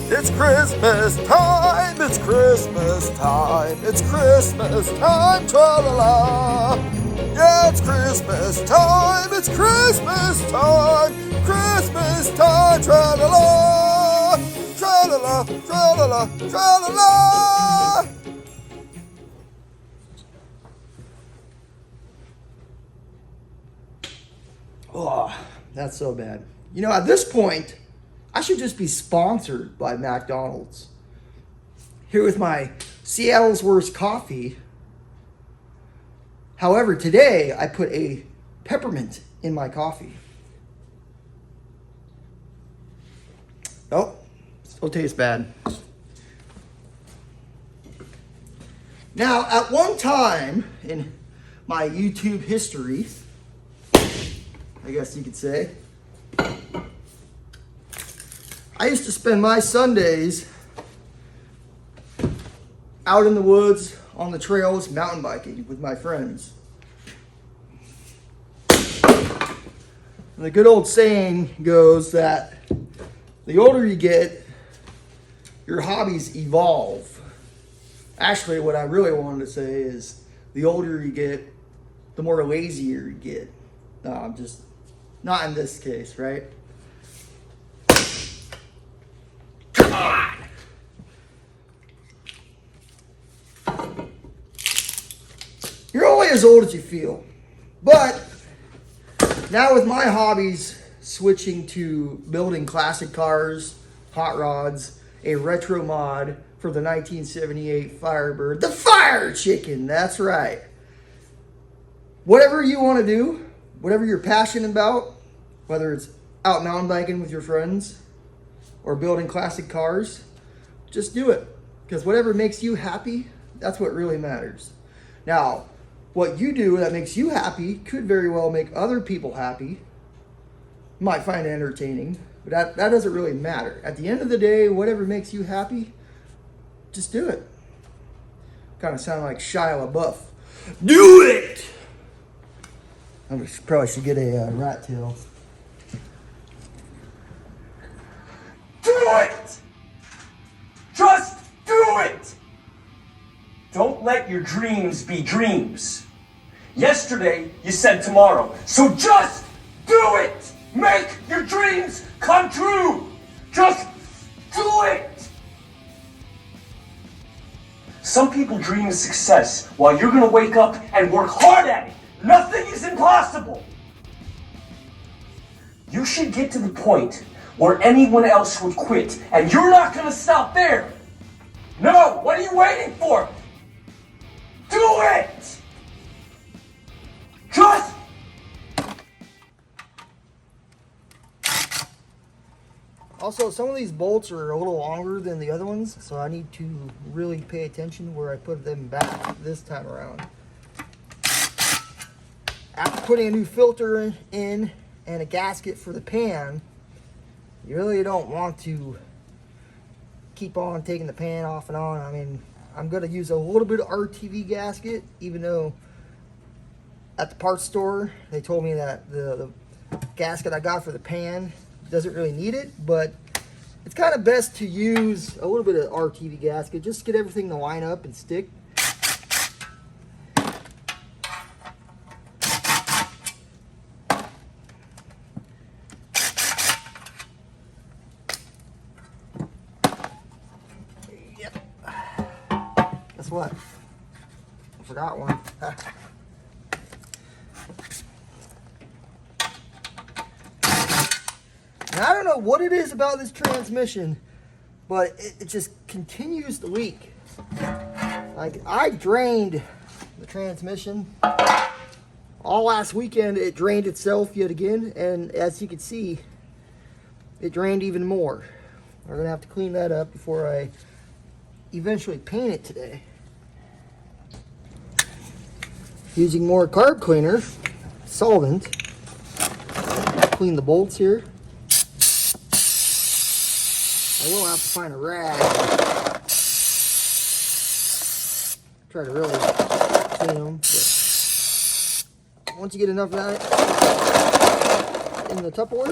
It's Christmas time, it's Christmas time, it's Christmas time, tra-la-la. Yeah, it's Christmas time, Christmas time, tra-la-la, tra-la-la, tra-la-la, tra-la-la. Oh, that's so bad. You know, at this point, I should just be sponsored by McDonald's. Here with my Seattle's Worst coffee. However, today I put a peppermint in my coffee. Oh, still tastes bad. Now, at one time in my YouTube history, I guess you could say, I used to spend my Sundays out in the woods, on the trails, mountain biking with my friends. And the good old saying goes that the older you get, your hobbies evolve. Actually, what I really wanted to say is the older you get, the more lazier you get. No, I'm just, not in this case, right? Come on! You're only as old as you feel. But now with my hobbies switching to building classic cars, hot rods, a retro mod for the 1978 Firebird, the Fire Chicken, that's right. Whatever you want to do, whatever you're passionate about, whether it's out mountain biking with your friends or building classic cars, just do it. Because whatever makes you happy, that's what really matters. Now, what you do that makes you happy could very well make other people happy. You might find it entertaining, but that doesn't really matter. At the end of the day, whatever makes you happy, just do it. Kind of sound like Shia LaBeouf. Do it! I probably should get a rat tail. Do it! Just do it! Don't let your dreams be dreams. Yesterday, you said tomorrow. So just do it! Make your dreams come true! Just do it! Some people dream of success while you're gonna wake up and work hard at it. Nothing is impossible. You should get to the point where anyone else would quit, and you're not gonna stop there. No, what are you waiting for? Do it! Just Also, some of these bolts are a little longer than the other ones, so I need to really pay attention where I put them back this time around. After putting a new filter in and a gasket for the pan, you really don't want to keep on taking the pan off and on. I mean, I'm going to use a little bit of RTV gasket, even though at the parts store they told me that the gasket I got for the pan doesn't really need it, but it's kind of best to use a little bit of RTV gasket just to get everything to line up and stick. Yep. Guess what? I forgot one. Now, I don't know what it is about this transmission, but it just continues to leak. Like, I drained the transmission all last weekend. It drained itself yet again, and as you can see, it drained even more. We're gonna have to clean that up before I eventually paint it today. Using more carb cleaner, solvent, clean the bolts here. I will have to find a rag. Try to really clean them. But once you get enough of that in the Tupperware,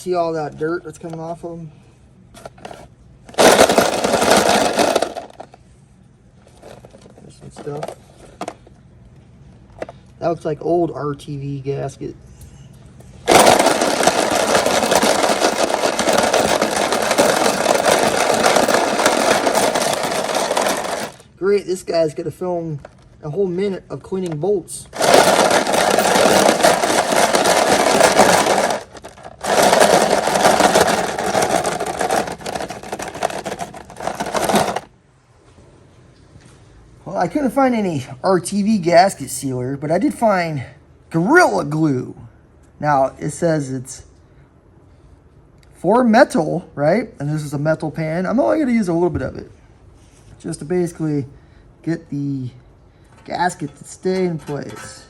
See all that dirt that's coming off of them? There's some stuff. That looks like old RTV gasket. Great, this guy's gonna film a whole minute of cleaning bolts. Well, I couldn't find any RTV gasket sealer, but I did find Gorilla Glue. Now, it says it's for metal, right? And this is a metal pan. I'm only going to use a little bit of it, just to basically get the gasket to stay in place.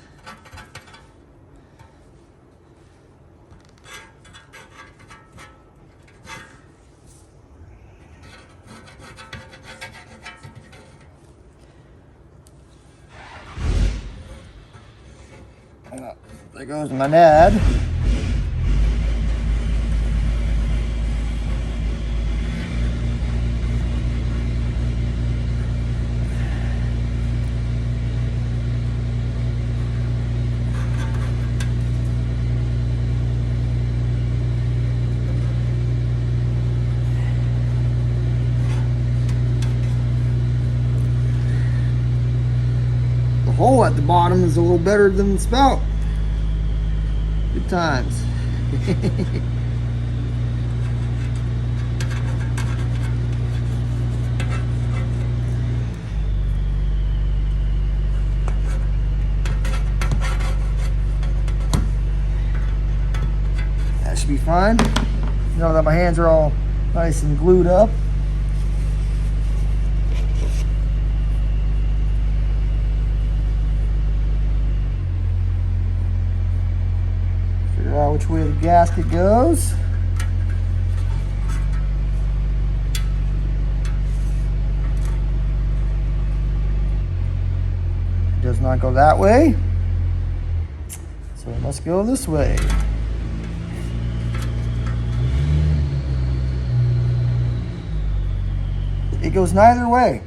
There goes my dad. The hole at the bottom is a little better than the spout. Good times. That should be fine. Now that my hands are all nice and glued up. Figure out which way the gasket goes. It does not go that way, so it must go this way. It goes neither way.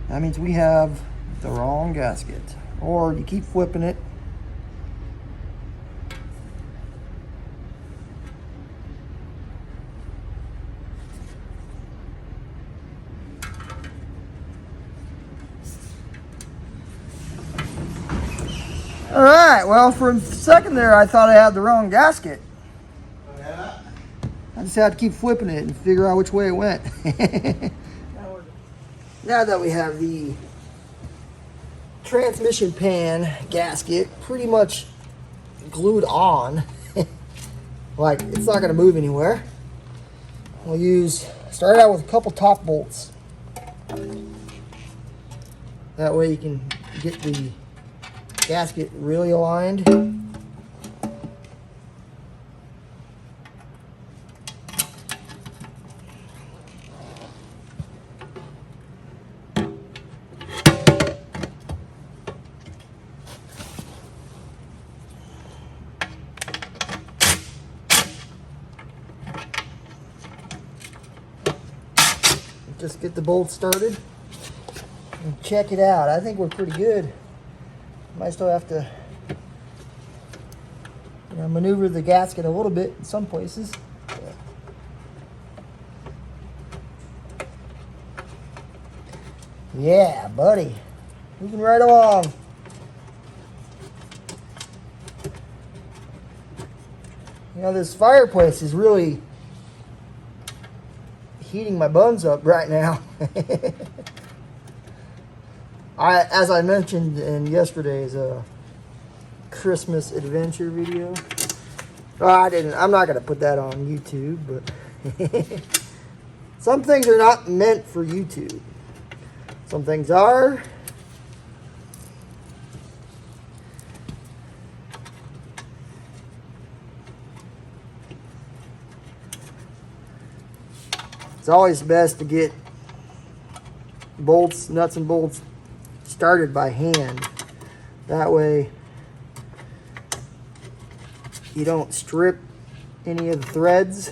That means we have the wrong gasket. Or you keep flipping it. All right, well, for a second there, I thought I had the wrong gasket. I just had to keep flipping it and figure out which way it went. Now that we have the transmission pan gasket pretty much glued on, like it's not gonna move anywhere, we'll start out with a couple top bolts. That way you can get the gasket really aligned. Just get the bolts started and check it out. I think we're pretty good. Might still have to maneuver the gasket a little bit in some places. Yeah, buddy. Moving right along. This fireplace is really heating my buns up right now. As I mentioned in yesterday's Christmas adventure video. I'm not going to put that on YouTube, but some things are not meant for YouTube. Some things are. It's always best to get nuts and bolts started by hand. That way you don't strip any of the threads.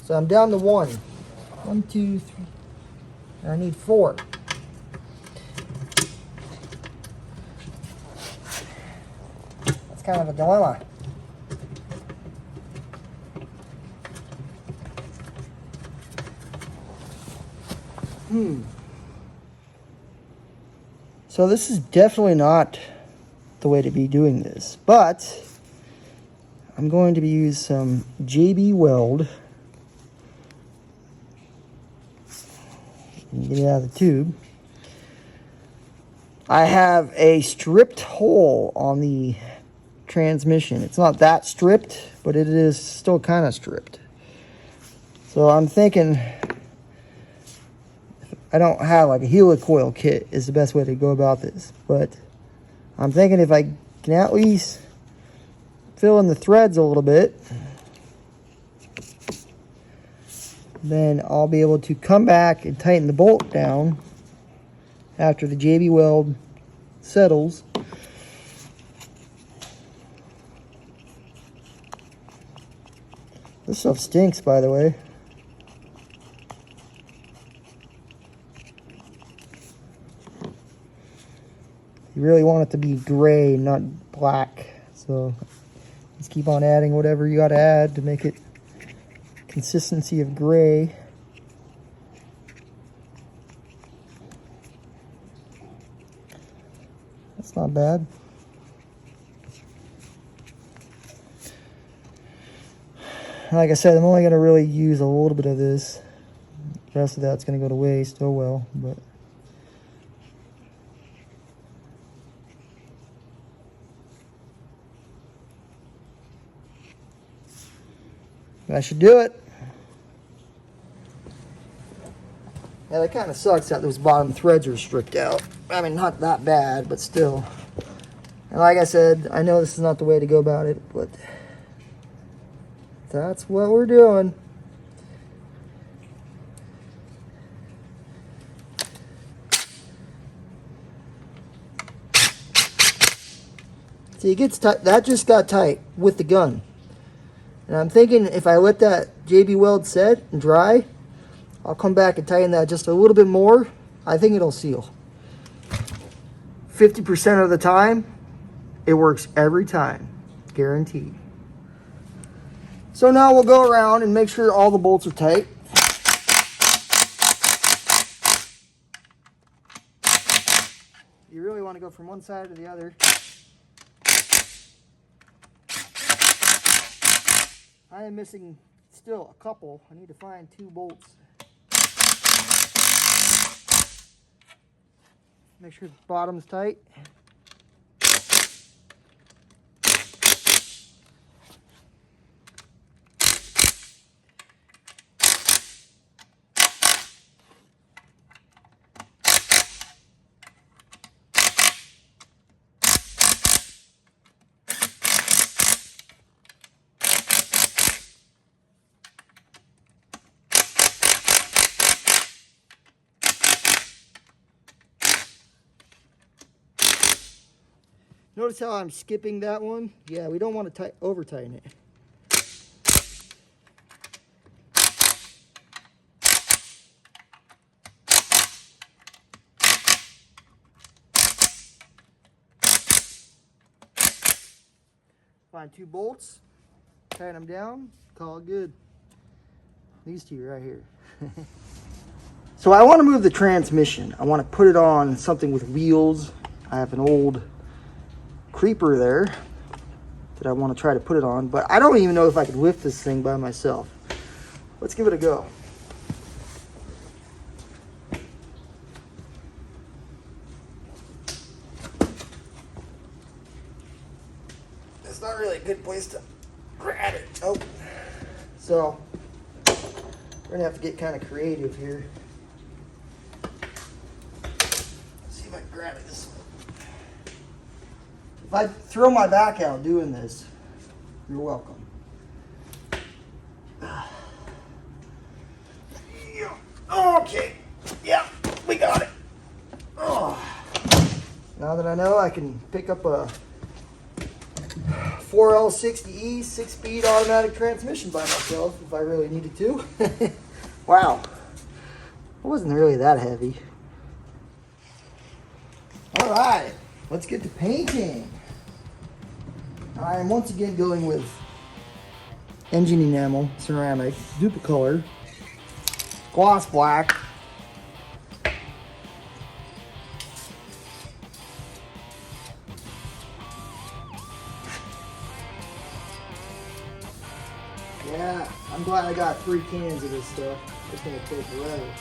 So I'm down to 1, 2, 3. I need 4. That's kind of a dilemma. So this is definitely not the way to be doing this, but I'm going to use some JB Weld. Get it out of the tube. I have a stripped hole on the transmission. It's not that stripped, but it is still kind of stripped. So I'm thinking, I don't have like a helicoil kit is the best way to go about this, but I'm thinking if I can at least fill in the threads a little bit, then I'll be able to come back and tighten the bolt down after the JB Weld settles. This stuff stinks, by the way. You really want it to be gray, not black. So just keep on adding whatever you got to add to make it consistency of gray. That's not bad. Like I said, I'm only going to really use a little bit of this. The rest of that's going to go to waste. Oh well, but that should do it. Yeah, that kind of sucks that those bottom threads are stripped out. I mean, not that bad, but still. And like I said, I know this is not the way to go about it, but that's what we're doing. See, it gets tight. That just got tight with the gun. And I'm thinking if I let that JB Weld set and dry, I'll come back and tighten that just a little bit more. I think it'll seal. 50% of the time, it works every time. Guaranteed. So now we'll go around and make sure all the bolts are tight. You really want to go from one side to the other. I am missing still a couple. I need to find 2 bolts. Make sure the bottom's tight. Notice how I'm skipping that one? Yeah, we don't want to over tighten it. Find 2 bolts, tighten them down, call it good. These 2 right here. So I want to move the transmission. I want to put it on something with wheels. I have an old creeper there that I want to try to put it on, but I don't even know if I could lift this thing by myself. Let's give it a go. It's not really a good place to grab it. Oh, so we're gonna have to get kind of creative here. Let's see if I can grab it this way. If I throw my back out doing this, you're welcome. Okay, yeah, we got it. Now that I know, I can pick up a 4L60E 6-speed automatic transmission by myself if I really needed to. Wow. It wasn't really that heavy. All right, let's get to painting. I am once again going with engine enamel, ceramic, Duplicolor, gloss black. Yeah, I'm glad I got 3 cans of this stuff. It's gonna take forever.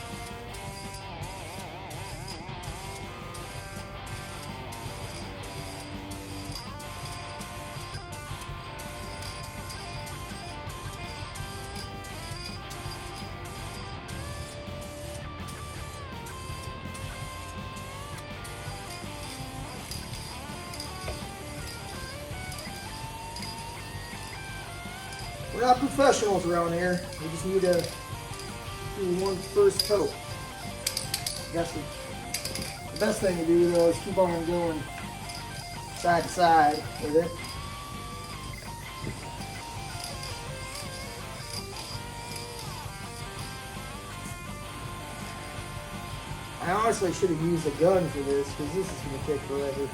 We're not professionals around here. We just need to do one first coat. I guess the best thing to do though is keep on going side to side with it. I honestly should have used a gun for this because this is going to take forever.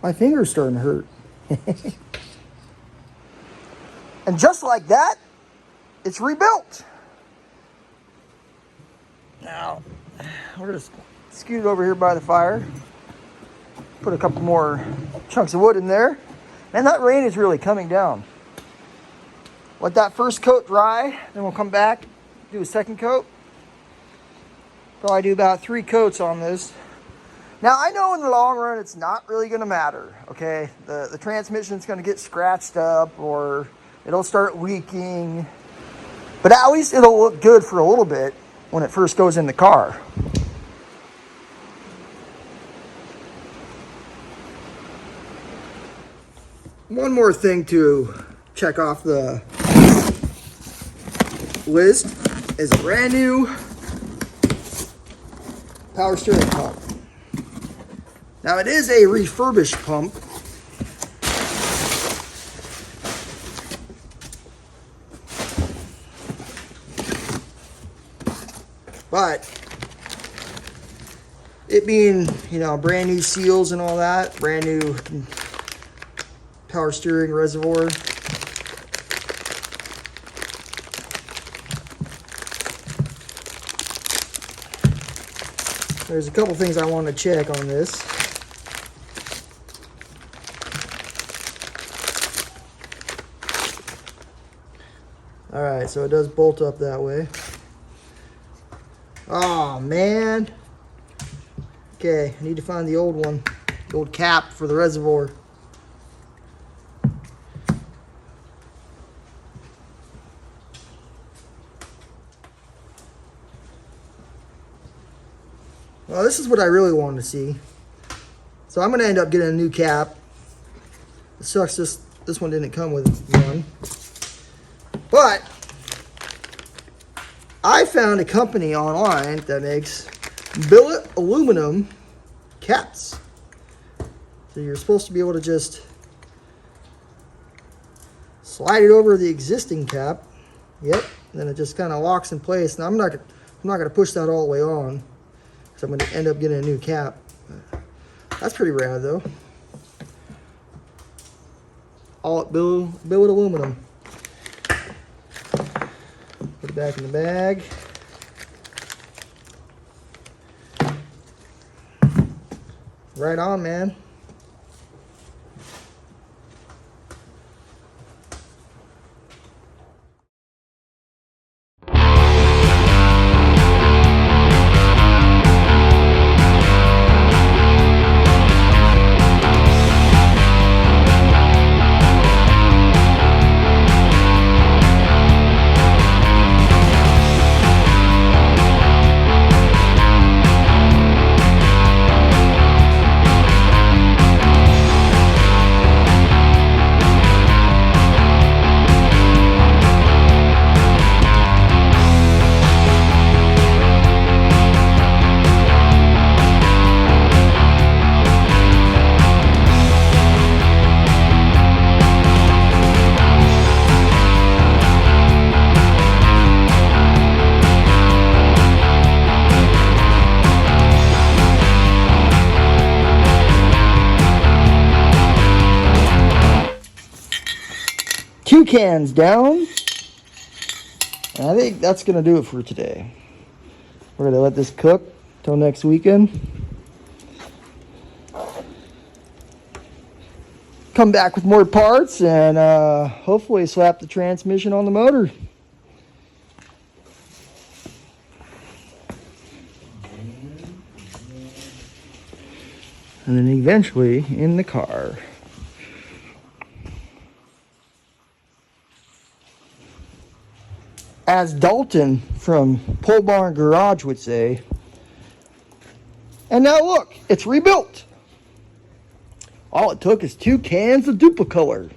My finger's starting to hurt. And just like that, it's rebuilt. Now, we're going to scoot it over here by the fire. Put a couple more chunks of wood in there. Man, that rain is really coming down. Let that first coat dry, then we'll come back, do a second coat. Probably do about 3 coats on this. Now, I know in the long run, it's not really going to matter, okay? The transmission's going to get scratched up or it'll start leaking. But at least it'll look good for a little bit when it first goes in the car. One more thing to check off the list is a brand new power steering pump. Now it is a refurbished pump. But it being, you know, brand new seals and all that, brand new power steering reservoir. There's a couple things I want to check on this. Alright, so it does bolt up that way. Oh man. Okay, I need to find the old one. The old cap for the reservoir. Well, this is what I really wanted to see. So I'm going to end up getting a new cap. It sucks this one didn't come with one. But I found a company online that makes billet aluminum caps. So you're supposed to be able to just slide it over the existing cap. Yep. And then it just kind of locks in place. Now I'm not going to push that all the way on, because I'm going to end up getting a new cap. That's pretty rad though. All billet aluminum. Put it back in the bag. Right on, man. Two cans down. And I think that's going to do it for today. We're going to let this cook till next weekend. Come back with more parts and hopefully slap the transmission on the motor. And then eventually in the car. As Dalton from Pole Barn Garage would say. And now look, it's rebuilt. All it took is 2 cans of Duplicolor.